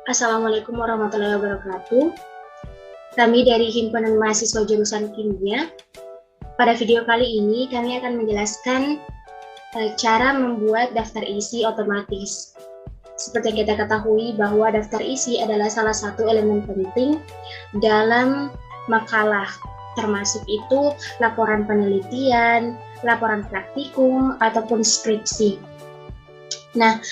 Assalamualaikum warahmatullahi wabarakatuh. Kami dari Himpunan Mahasiswa Jurusan Kimia. Pada video kali ini kami akan menjelaskan cara membuat daftar isi otomatis. Seperti yang kita ketahui bahwa daftar isi adalah salah satu elemen penting dalam makalah, termasuk itu laporan penelitian, laporan praktikum, ataupun skripsi. Nah,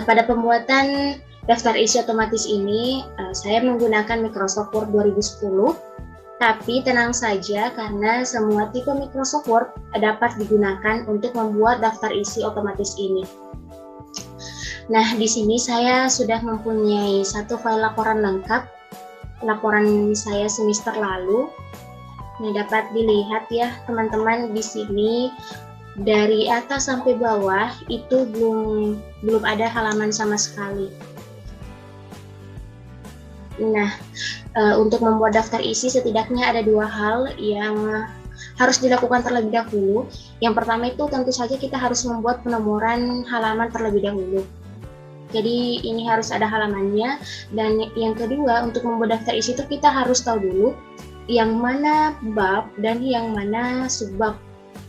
pada pembuatan daftar isi otomatis ini, saya menggunakan Microsoft Word 2010, tapi tenang saja karena semua tipe Microsoft Word dapat digunakan untuk membuat daftar isi otomatis ini. Nah, di sini saya sudah mempunyai satu file laporan lengkap, laporan saya semester lalu. Nah, dapat dilihat ya teman-teman di sini dari atas sampai bawah itu belum ada halaman sama sekali. Nah, untuk membuat daftar isi setidaknya ada dua hal yang harus dilakukan terlebih dahulu. Yang pertama itu tentu saja kita harus membuat penomoran halaman terlebih dahulu. Jadi ini harus ada halamannya. Dan yang kedua, untuk membuat daftar isi itu kita harus tahu dulu yang mana bab dan yang mana subbab.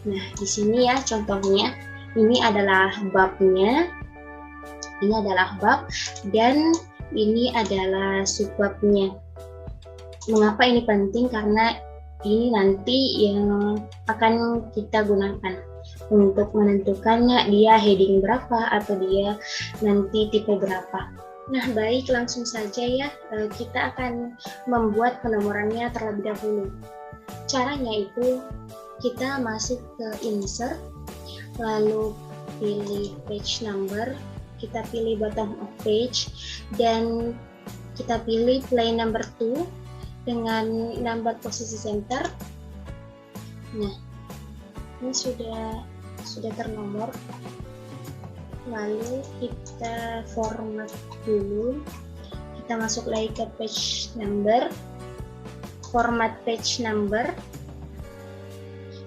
Nah, di sini ya contohnya, ini adalah babnya, ini adalah bab, dan ini adalah subbabnya. Mengapa ini penting? Karena ini nanti yang akan kita gunakan untuk menentukannya dia heading berapa atau dia nanti tipe berapa. Nah, baik, langsung saja ya, kita akan membuat penomorannya terlebih dahulu. Caranya itu kita masuk ke insert, lalu pilih page number, kita pilih bottom of page, dan kita pilih play number 2 dengan number posisi center. Nah, ini sudah ternomor. Lalu kita format dulu, kita masuk lagi ke page number, format page number,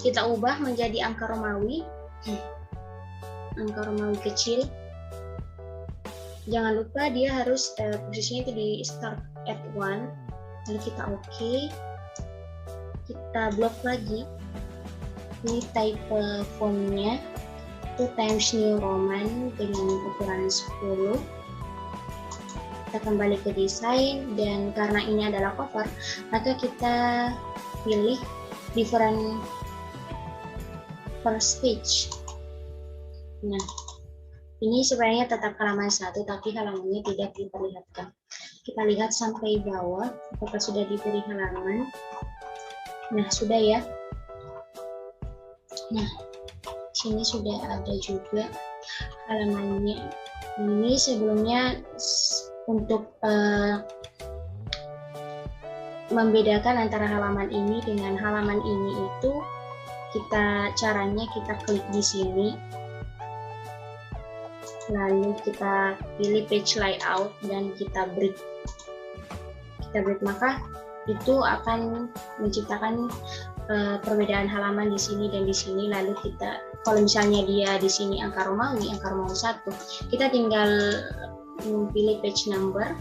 kita ubah menjadi angka Romawi, angka Romawi kecil. Jangan lupa dia harus posisinya itu di start at 1. Lalu kita oke. Kita blok lagi. Ini type fontnya itu Times New Roman dengan ukuran 10. Kita kembali ke desain, dan karena ini adalah cover, maka kita pilih different first page. Nah, ini sebenarnya tetap halaman 1, tapi halamannya tidak diperlihatkan. Kita lihat sampai bawah, apakah sudah diberi halaman. Nah, sudah ya. Nah, sini sudah ada juga halamannya. Ini sebelumnya untuk membedakan antara halaman ini dengan halaman ini itu caranya kita klik di sini, lalu kita pilih page layout dan kita break, maka itu akan menciptakan perbedaan halaman di sini dan di sini. Lalu kita, kalau misalnya dia di sini angka Romawi 1, kita tinggal pilih page number,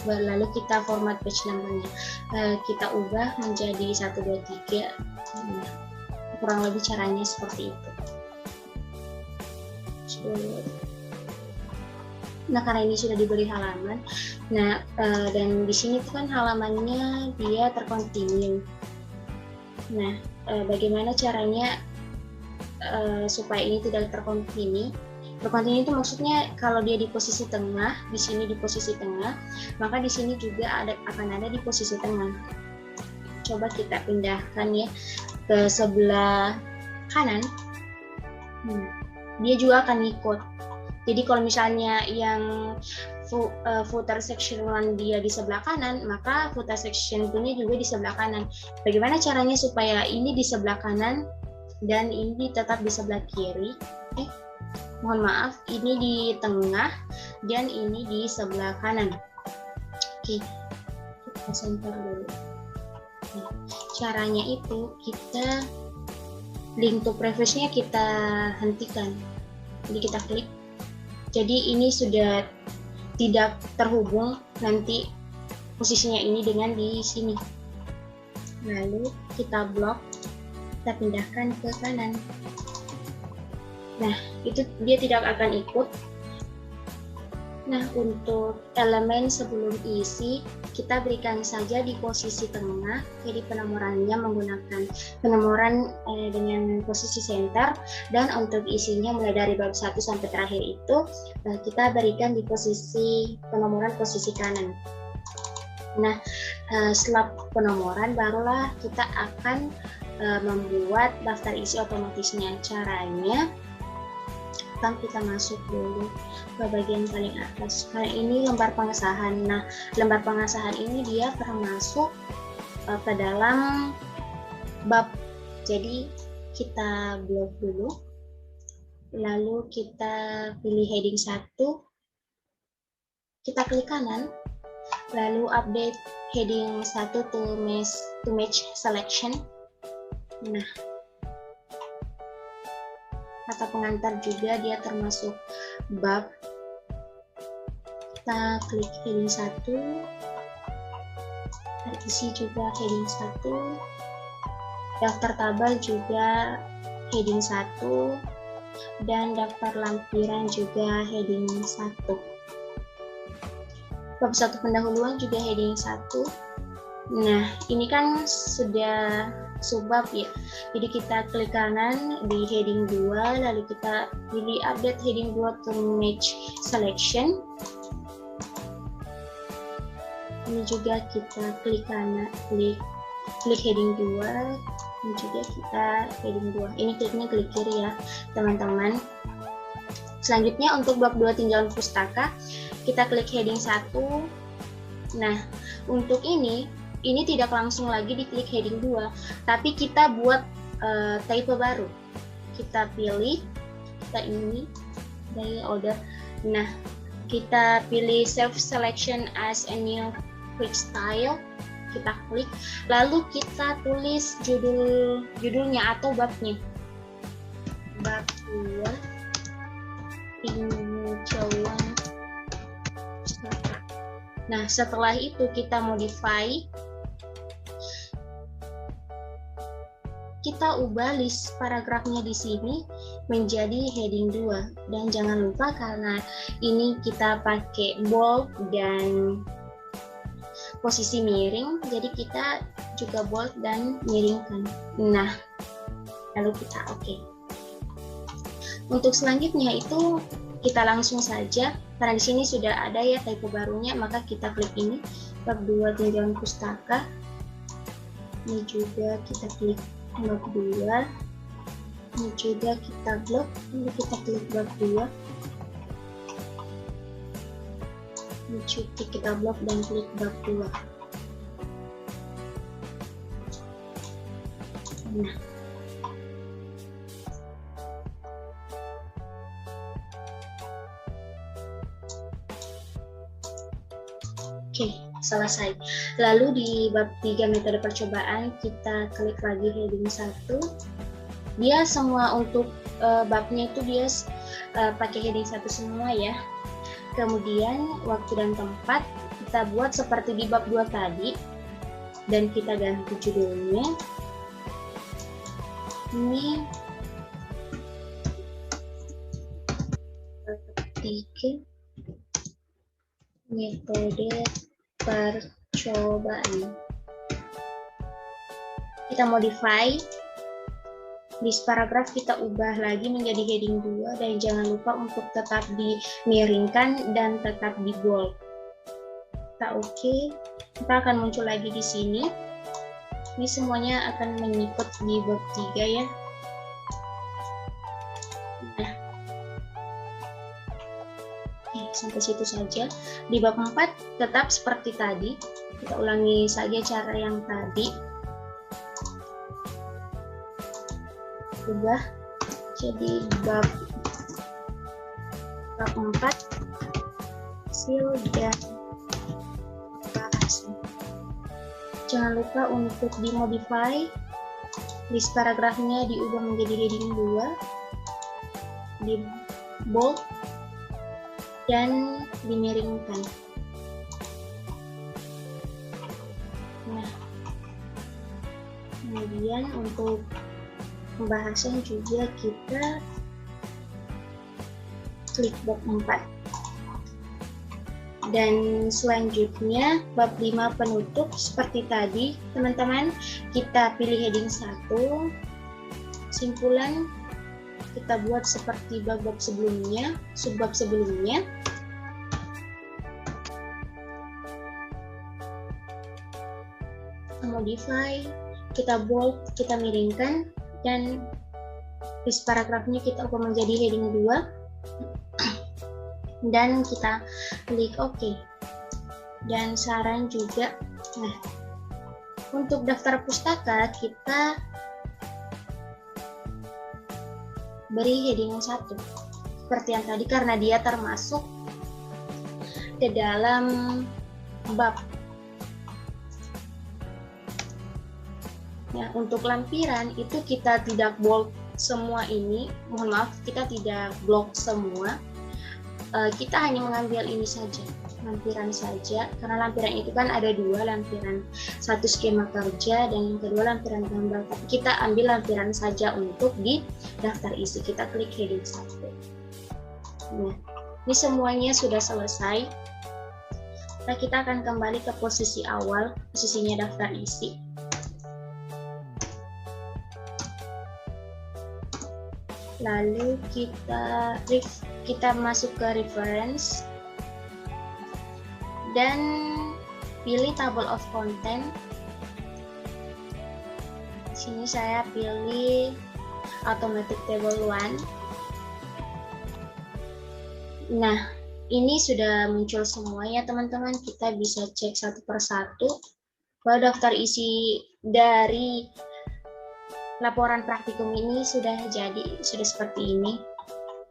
lalu kita format page numbernya, kita ubah menjadi 1, 2, 3. Kurang lebih caranya seperti itu. Nah, karena ini sudah diberi halaman, nah dan di sini tuh kan halamannya dia terkontinu. Nah, bagaimana caranya supaya ini tidak terkontinu? Terkontinu itu maksudnya kalau dia di posisi tengah, di sini di posisi tengah, maka di sini juga akan ada di posisi tengah. Coba kita pindahkan ya ke sebelah kanan. Dia juga akan ngikut. Jadi kalau misalnya yang footer section 1 dia di sebelah kanan, maka footer section 2-nya juga di sebelah kanan. Bagaimana caranya supaya ini di sebelah kanan dan ini tetap di sebelah kiri? Mohon maaf, ini di tengah dan ini di sebelah kanan. Oke, kita center dulu. Nah, caranya itu kita link to previous-nya kita hentikan. Jadi kita klik. Jadi ini sudah tidak terhubung nanti posisinya ini dengan di sini. Lalu kita blok, kita pindahkan ke kanan. Nah, itu dia tidak akan ikut. Nah, untuk elemen sebelum isi, kita berikan saja di posisi tengah. Jadi penomorannya menggunakan penomoran dengan posisi center, dan untuk isinya mulai dari bab 1 sampai terakhir itu kita berikan di posisi penomoran posisi kanan. Nah, setelah penomoran barulah kita akan membuat daftar isi otomatisnya. Caranya, kita masuk dulu ke bagian paling atas. Karena ini lembar pengesahan. Nah, lembar pengesahan ini dia termasuk ke dalam bab. Jadi kita blok dulu. Lalu kita pilih heading 1. Kita klik kanan. Lalu update heading 1 to match selection. Nah, kata pengantar juga dia termasuk bab. Kita klik heading 1, isi juga heading 1, daftar tabel juga heading 1, dan daftar lampiran juga heading 1. Bab 1 pendahuluan juga heading 1. Nah, ini kan sudah subbab ya. Jadi kita klik kanan di heading 2, lalu kita pilih update heading 2 to match selection. Ini juga kita klik kanan, klik heading 2, ini juga kita heading 2. Ini kliknya klik kiri ya, teman-teman. Selanjutnya untuk bab 2 tinjauan pustaka, kita klik heading 1. Nah, untuk ini tidak langsung lagi diklik heading 2, tapi kita buat type baru. Kita pilih, kita ini dari order. Nah, kita pilih self selection as a new quick style. Kita klik, lalu kita tulis judulnya atau babnya. Bab 2 tinjauan. Nah, setelah itu kita modify. Kita ubah list paragrafnya di sini menjadi heading 2. Dan jangan lupa karena ini kita pakai bold dan posisi miring, jadi kita juga bold dan miringkan. Nah, lalu kita oke. Untuk selanjutnya itu kita langsung saja, karena di sini sudah ada ya typo barunya, maka kita klik ini, bab 2 tinjauan pustaka. Ini juga kita klik bab 2, ini juga kita blok, ini kita klik bab 2, ini juga kita blok dan klik bab 2. Nah, oke, selesai. Lalu di bab 3 metode percobaan kita klik lagi heading 1. Dia semua untuk babnya itu dia pakai heading 1 semua ya. Kemudian waktu dan tempat kita buat seperti di bab 2 tadi, dan kita ganti judulnya. Ini 3 metode percobaan. Kita modify, list paragraf kita ubah lagi menjadi heading 2, dan jangan lupa untuk tetap dimiringkan dan tetap di bold. Kita oke, kita akan muncul lagi di sini. Ini semuanya akan mengikut di bab 3 ya. Nah, sampai situ saja. Di bab 4 tetap seperti tadi, kita ulangi saja cara yang tadi. Ubah jadi bab 4 hasil dan bahasa. Jangan lupa untuk dimodify, list paragrafnya diubah menjadi heading 2. bold, dan dimiringkan. Nah, kemudian untuk pembahasan juga kita klik bab 4. Dan selanjutnya bab 5 penutup seperti tadi, teman-teman, kita pilih heading 1. Simpulan kita buat seperti bab-bab sebelumnya, subbab sebelumnya. Modify, kita bold, kita miringkan, dan list paragrafnya kita ubah menjadi heading 2. Dan kita klik OK. Dan saran juga, nah, untuk daftar pustaka kita beri heading 1 seperti yang tadi, karena dia termasuk ke dalam bab. Ya, untuk lampiran itu kita tidak bold semua ini, mohon maaf, kita tidak blok semua. Kita hanya mengambil ini saja, lampiran saja, karena lampiran itu kan ada dua, lampiran satu skema kerja dan yang kedua lampiran gambar. Tapi kita ambil lampiran saja untuk di daftar isi. Kita klik heading 1. Nah, ini semuanya sudah selesai. Nah, kita akan kembali ke posisi awal, posisinya daftar isi. Lalu kita masuk ke reference dan pilih table of content. Di sini saya pilih automatic table 1. Nah, ini sudah muncul semua ya teman-teman. Kita bisa cek satu persatu bahwa daftar isi dari laporan praktikum ini sudah jadi, sudah seperti ini.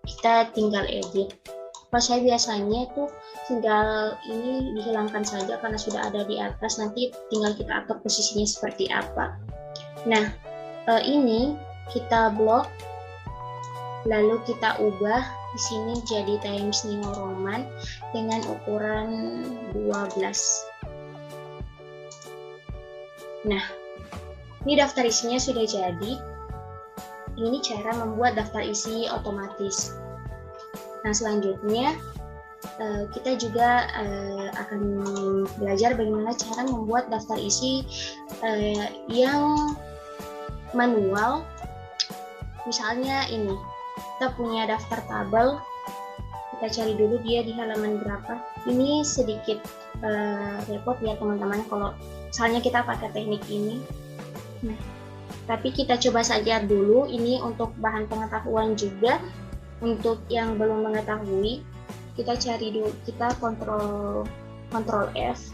Kita tinggal edit. Kalau saya biasanya itu tinggal ini dihilangkan saja karena sudah ada di atas, nanti tinggal kita atur posisinya seperti apa. Nah, ini kita blok, lalu kita ubah di sini jadi Times New Roman dengan ukuran 12. Nah, ini daftar isinya sudah jadi. Ini cara membuat daftar isi otomatis. Nah, selanjutnya kita juga akan belajar bagaimana cara membuat daftar isi yang manual. Misalnya ini, kita punya daftar tabel. Kita cari dulu dia di halaman berapa. Ini sedikit repot ya teman-teman kalau misalnya kita pakai teknik ini. Nah, tapi kita coba saja dulu, ini untuk bahan pengetahuan juga. Untuk yang belum mengetahui, kita cari dulu, kita kontrol F,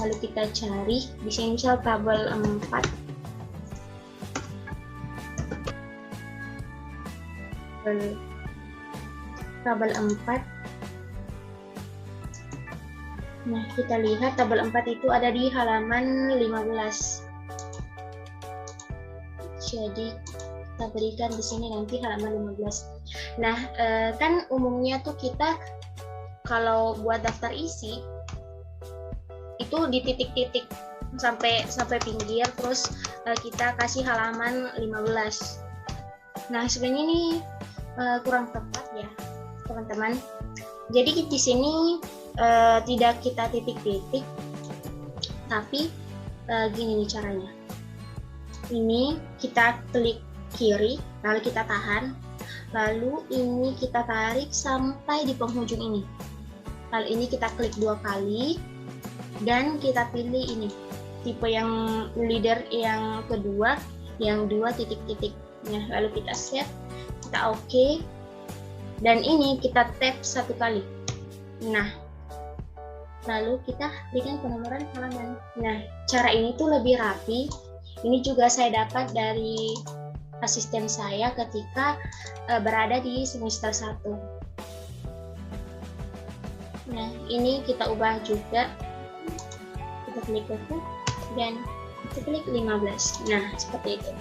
lalu kita cari di sini misal tabel 4. Tabel 4. Nah, kita lihat tabel 4 itu ada di halaman 15. Jadi kita berikan di sini nanti halaman 15. Nah, kan umumnya tuh kita kalau buat daftar isi itu di titik-titik sampai pinggir, terus kita kasih halaman 15. Nah, sebenarnya ini kurang tepat ya, teman-teman. Jadi di sini tidak kita titik-titik, tapi gini nih caranya. Ini kita klik kiri, lalu kita tahan, lalu ini kita tarik sampai di penghujung ini. Lalu ini kita klik 2 kali, dan kita pilih ini tipe yang leader yang kedua, yang 2 titik-titik. Nah, lalu kita save, kita OK, dan ini kita tap 1 kali. Nah, lalu kita berikan penomoran halaman. Nah, cara ini tuh lebih rapi. Ini juga saya dapat dari asisten saya ketika berada di semester 1. Nah, ini kita ubah juga. Kita klik itu dan kita klik 15. Nah, seperti itu.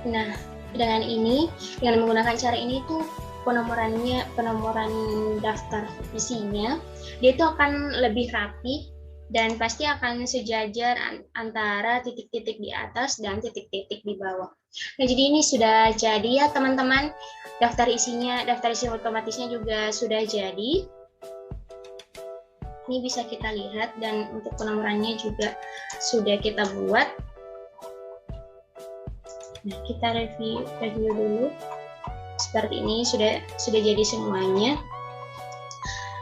Nah, dengan ini, dengan menggunakan cara ini tuh penomoran daftar isinya, dia itu akan lebih rapi dan pasti akan sejajar antara titik-titik di atas dan titik-titik di bawah. Nah, jadi ini sudah jadi ya teman-teman, daftar isi otomatisnya juga sudah jadi. Ini bisa kita lihat dan untuk penomorannya juga sudah kita buat. Nah, kita review dulu. Seperti ini sudah jadi semuanya.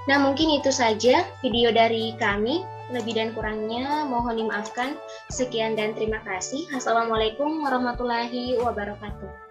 Nah, mungkin itu saja video dari kami. Lebih dan kurangnya mohon dimaafkan. Sekian dan terima kasih. Assalamualaikum warahmatullahi wabarakatuh.